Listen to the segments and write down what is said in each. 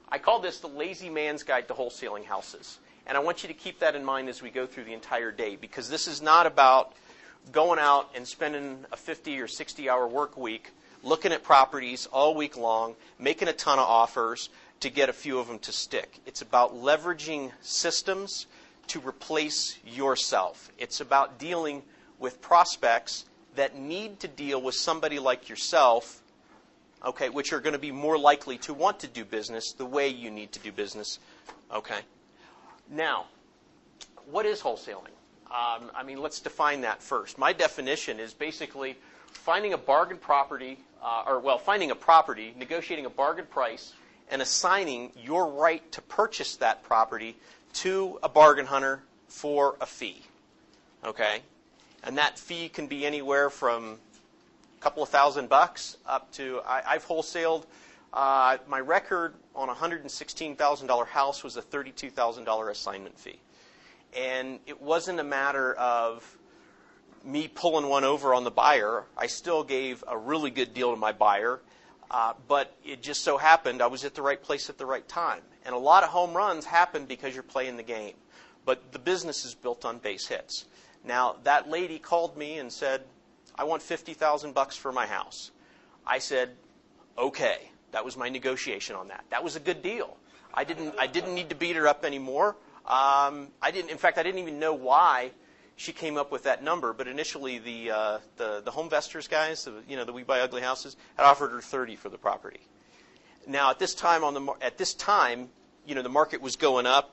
I call this the lazy man's guide to wholesaling houses. And I want you to keep that in mind as we go through the entire day, because this is not about going out and spending a 50 or 60-hour work week looking at properties all week long, making a ton of offers to get a few of them to stick. It's about leveraging systems to replace yourself. It's about dealing with prospects that need to deal with somebody like yourself, okay, which are going to be more likely to want to do business the way you need to do business, okay? Now, what is wholesaling? Let's define that first. My definition is basically finding a bargain property, finding a property, negotiating a bargain price, and assigning your right to purchase that property to a bargain hunter for a fee, okay? And that fee can be anywhere from a couple of $1,000 up to, I've wholesaled, my record on a $116,000 house was a $32,000 assignment fee. And it wasn't a matter of me pulling one over on the buyer. I still gave a really good deal to my buyer, but it just so happened I was at the right place at the right time. And a lot of home runs happen because you're playing the game. But the business is built on base hits. Now, that lady called me and said, I want $50,000 for my house. I said, okay. That was my negotiation on that. That was a good deal. I didn't need to beat her up anymore. I didn't even know why she came up with that number. But initially, the home investors guys, the We Buy Ugly Houses, had offered her $30,000 for the property. Now, at this time, the market was going up.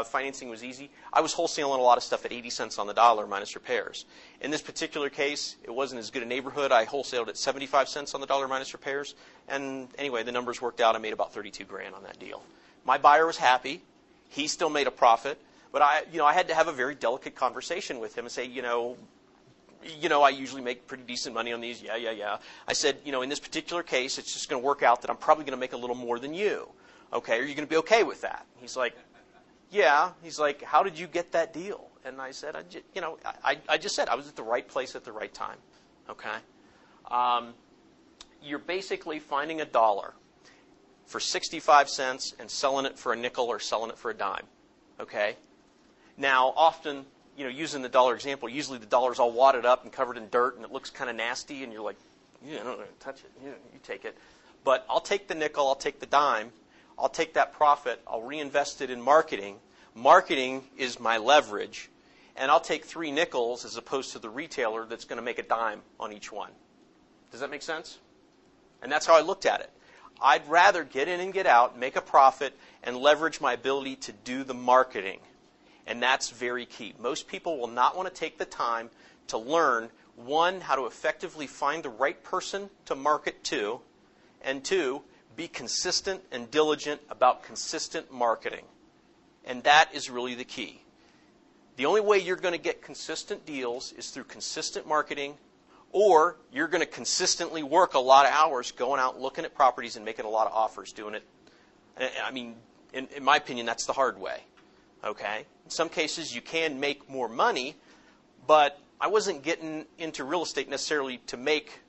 Financing was easy. I was wholesaling a lot of stuff at 80 cents on the dollar minus repairs. In this particular case, it wasn't as good a neighborhood. I wholesaled at 75 cents on the dollar minus repairs. And anyway, the numbers worked out. I made about $32,000 on that deal. My buyer was happy. He still made a profit. But I had to have a very delicate conversation with him and say, I usually make pretty decent money on these. Yeah. I said, in this particular case, it's just going to work out that I'm probably going to make a little more than you. Okay, are you going to be okay with that? He's like, yeah. He's like, how did you get that deal? And I said, I just said I was at the right place at the right time. Okay. You're basically finding a dollar for 65 cents and selling it for a nickel or selling it for a dime. Okay. Now, often, using the dollar example, usually the dollar's all wadded up and covered in dirt and it looks kind of nasty and you're like, yeah, I don't want to touch it. Yeah, you take it. But I'll take the nickel, I'll take the dime, I'll take that profit, I'll reinvest it in marketing. Marketing is my leverage. And I'll take 3 nickels as opposed to the retailer that's going to make a dime on each one. Does that make sense? And that's how I looked at it. I'd rather get in and get out, make a profit, and leverage my ability to do the marketing. And that's very key. Most people will not want to take the time to learn, 1, how to effectively find the right person to market to, and 2, be consistent and diligent about consistent marketing. And that is really the key. The only way you're going to get consistent deals is through consistent marketing, or you're going to consistently work a lot of hours going out looking at properties and making a lot of offers doing it. In my opinion, that's the hard way. Okay? In some cases, you can make more money, but I wasn't getting into real estate necessarily to make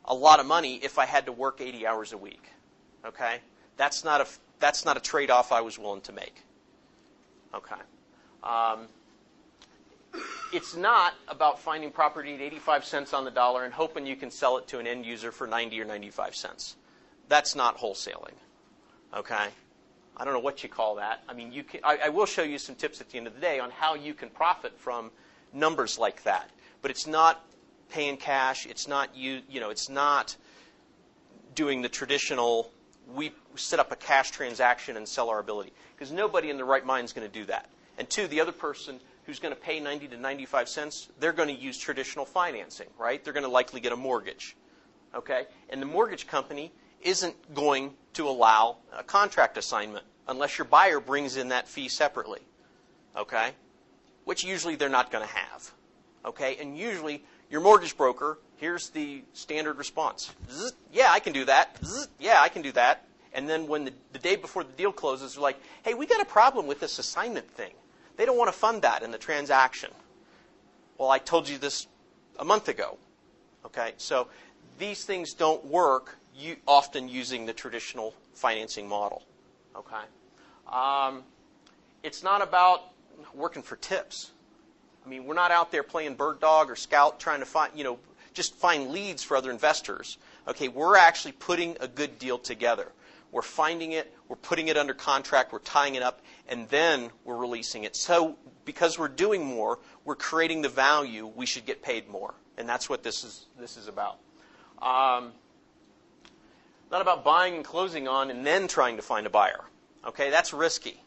a lot of money if I had to work 80 hours a week. Okay? That's not a trade-off I was willing to make. Okay. It's not about finding property at 85 cents on the dollar and hoping you can sell it to an end user for 90 or 95 cents. That's not wholesaling. Okay? I don't know what you call that. I will show you some tips at the end of the day on how you can profit from numbers like that. But it's not paying cash. It's not it's not doing the traditional, we set up a cash transaction and sell our ability. Because nobody in their right mind is going to do that. And 2, the other person who's going to pay 90 to 95 cents, they're going to use traditional financing, right? They're going to likely get a mortgage. Okay? And the mortgage company isn't going to allow a contract assignment unless your buyer brings in that fee separately. Okay? Which usually they're not going to have. Okay? And usually your mortgage broker, here's the standard response. Zzz, yeah, I can do that. Zzz, yeah, I can do that. And then when the day before the deal closes, they're like, hey, we got a problem with this assignment thing. They don't want to fund that in the transaction. Well, I told you this a month ago. Okay? So these things don't work often using the traditional financing model. Okay? It's not about working for tips. I mean, we're not out there playing bird dog or scout trying to find, just find leads for other investors. Okay, we're actually putting a good deal together. We're finding it, we're putting it under contract, we're tying it up, and then we're releasing it. So because we're doing more, we're creating the value, we should get paid more. And that's what this is about. Not about buying and closing on and then trying to find a buyer. Okay, that's risky.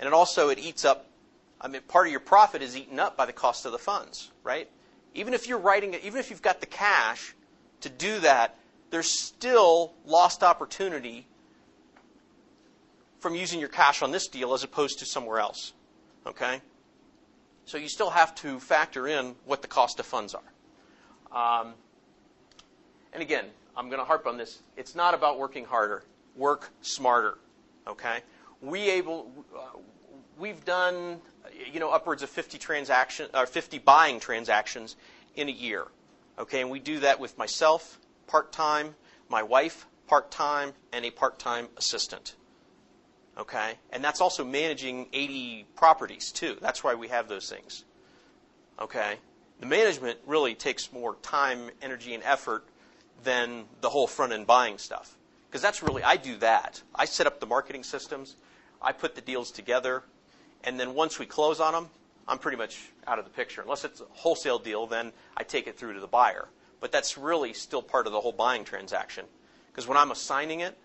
And it eats up, part of your profit is eaten up by the cost of the funds, right? Even if you're writing it, even if you've got the cash to do that, there's still lost opportunity from using your cash on this deal as opposed to somewhere else. Okay? So you still have to factor in what the cost of funds are. And again, I'm going to harp on this. It's not about working harder. Work smarter. Okay? We've done upwards of 50 buying transactions in a year. Okay? And we do that with myself, part-time, my wife, part-time, and a part-time assistant. Okay? And that's also managing 80 properties, too. That's why we have those things. Okay? The management really takes more time, energy, and effort than the whole front-end buying stuff. Because I do that. I set up the marketing systems. I put the deals together. And then once we close on them, I'm pretty much out of the picture. Unless it's a wholesale deal, then I take it through to the buyer. But that's really still part of the whole buying transaction. Because when I'm assigning it,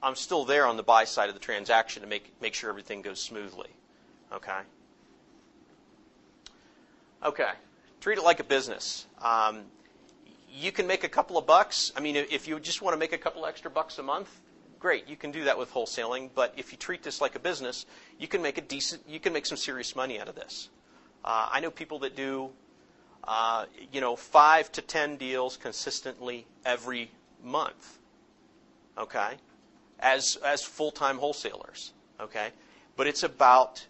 I'm still there on the buy side of the transaction to make sure everything goes smoothly. Okay? Okay. Treat it like a business. You can make a couple of bucks. I mean, if you just want to make a couple extra bucks a month, great. You can do that with wholesaling. But if you treat this like a business, you can make some serious money out of this. I know people that do 5 to 10 deals consistently every month. Okay? As full-time wholesalers, okay? But it's about,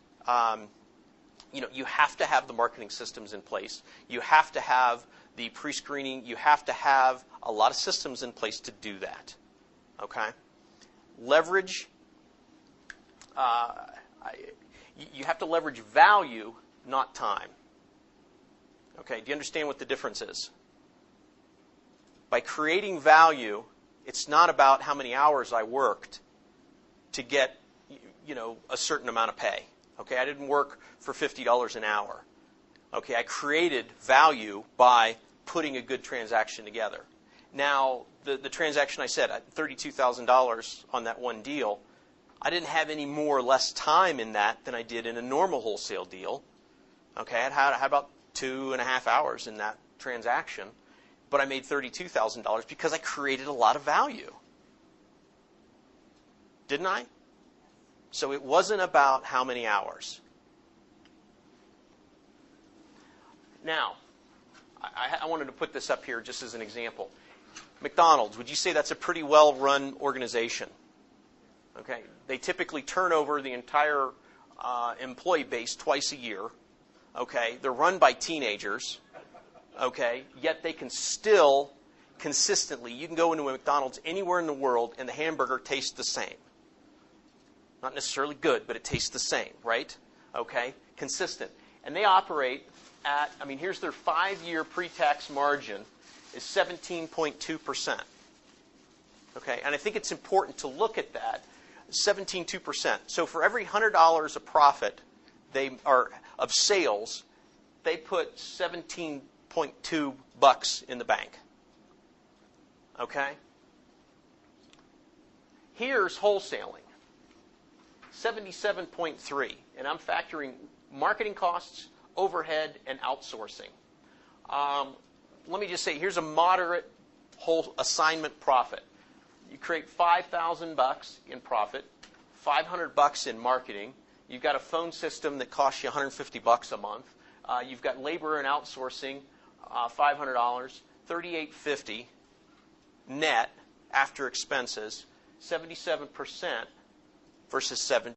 you have to have the marketing systems in place. You have to have the pre-screening. You have to have a lot of systems in place to do that, okay? Leverage, you have to leverage value, not time. Okay, do you understand what the difference is? By creating value, it's not about how many hours I worked to get, a certain amount of pay. Okay, I didn't work for $50 an hour. Okay, I created value by putting a good transaction together. Now, the transaction I said, $32,000 on that one deal, I didn't have any more or less time in that than I did in a normal wholesale deal. Okay, I had about 2.5 hours in that transaction. But I made $32,000 because I created a lot of value. Didn't I? So it wasn't about how many hours. Now, I wanted to put this up here just as an example. McDonald's, would you say that's a pretty well-run organization? Okay, they typically turn over the entire employee base twice a year. Okay, they're run by teenagers. Okay, yet they can still consistently, you can go into a McDonald's anywhere in the world and the hamburger tastes the same. Not necessarily good, but it tastes the same, right? Okay, consistent. And they operate at, here's their 5-year pre-tax margin is 17.2%. Okay, and I think it's important to look at that, 17.2%. So for every $100 of profit of sales, they put 17.2 bucks in the bank. Okay? Here's wholesaling. 77.3. And I'm factoring marketing costs, overhead, and outsourcing. Let me just say, here's a moderate whole assignment profit. You create 5,000 bucks in profit, 500 bucks in marketing. You've got a phone system that costs you 150 bucks a month. You've got labor and outsourcing, $500, $38.50 net after expenses, 77% versus 7.